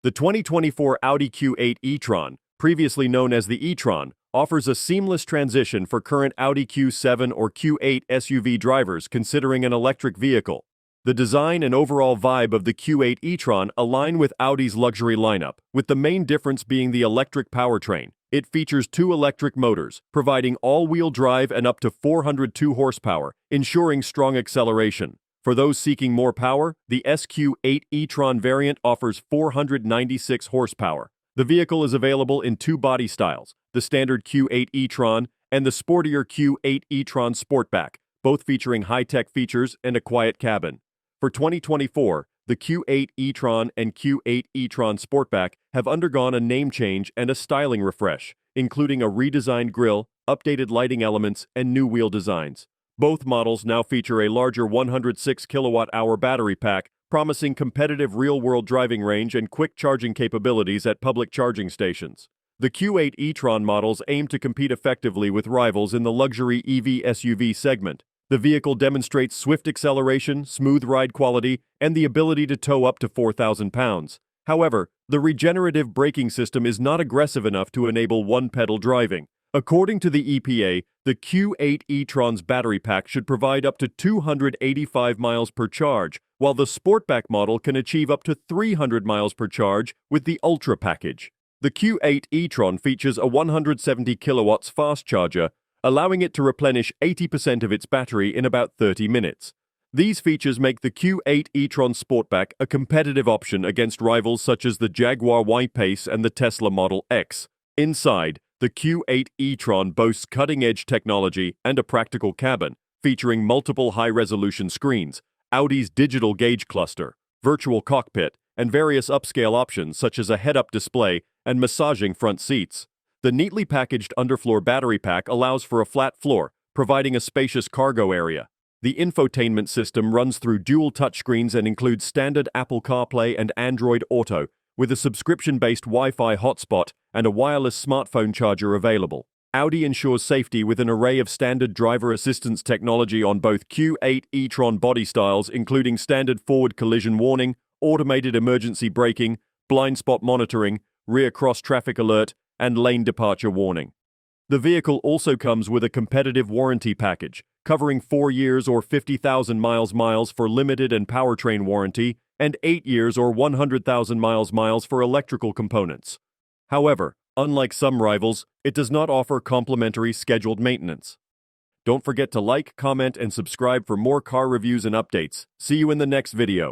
The 2024 Audi Q8 e-Tron, previously known as the e-Tron, offers a seamless transition for current Audi Q7 or Q8 SUV drivers considering an electric vehicle. The design and overall vibe of the Q8 e-Tron align with Audi's luxury lineup, with the main difference being the electric powertrain. It features two electric motors, providing all-wheel drive and up to 402 horsepower, ensuring strong acceleration. For those seeking more power, the SQ8 e-Tron variant offers 496 horsepower. The vehicle is available in two body styles, the standard Q8 e-Tron and the sportier Q8 e-Tron Sportback, both featuring high-tech features and a quiet cabin. For 2024, the Q8 e-Tron and Q8 e-Tron Sportback have undergone a name change and a styling refresh, including a redesigned grille, updated lighting elements, and new wheel designs. Both models now feature a larger 106 kilowatt-hour battery pack, promising competitive real-world driving range and quick charging capabilities at public charging stations. The Q8 e-Tron models aim to compete effectively with rivals in the luxury EV SUV segment. The vehicle demonstrates swift acceleration, smooth ride quality, and the ability to tow up to 4,000 pounds. However, the regenerative braking system is not aggressive enough to enable one-pedal driving. According to the EPA, the Q8 e-Tron's battery pack should provide up to 285 miles per charge, while the Sportback model can achieve up to 300 miles per charge with the Ultra package. The Q8 e-Tron features a 170 kilowatts fast charger, allowing it to replenish 80% of its battery in about 30 minutes. These features make the Q8 e-Tron Sportback a competitive option against rivals such as the Jaguar Y-Pace and the Tesla Model X. Inside, the Q8 e-Tron boasts cutting-edge technology and a practical cabin, featuring multiple high-resolution screens, Audi's digital gauge cluster, virtual cockpit, and various upscale options such as a head-up display and massaging front seats. The neatly packaged underfloor battery pack allows for a flat floor, providing a spacious cargo area. The infotainment system runs through dual touchscreens and includes standard Apple CarPlay and Android Auto, with a subscription-based Wi-Fi hotspot and a wireless smartphone charger available. Audi ensures safety with an array of standard driver assistance technology on both Q8 e-Tron body styles, including standard forward collision warning, automated emergency braking, blind spot monitoring, rear cross-traffic alert, and lane departure warning. The vehicle also comes with a competitive warranty package, covering 4 years or 50,000 miles for limited and powertrain warranty, and 8 years or 100,000 miles for electrical components. However, unlike some rivals, it does not offer complimentary scheduled maintenance. Don't forget to like, comment, and subscribe for more car reviews and updates. See you in the next video.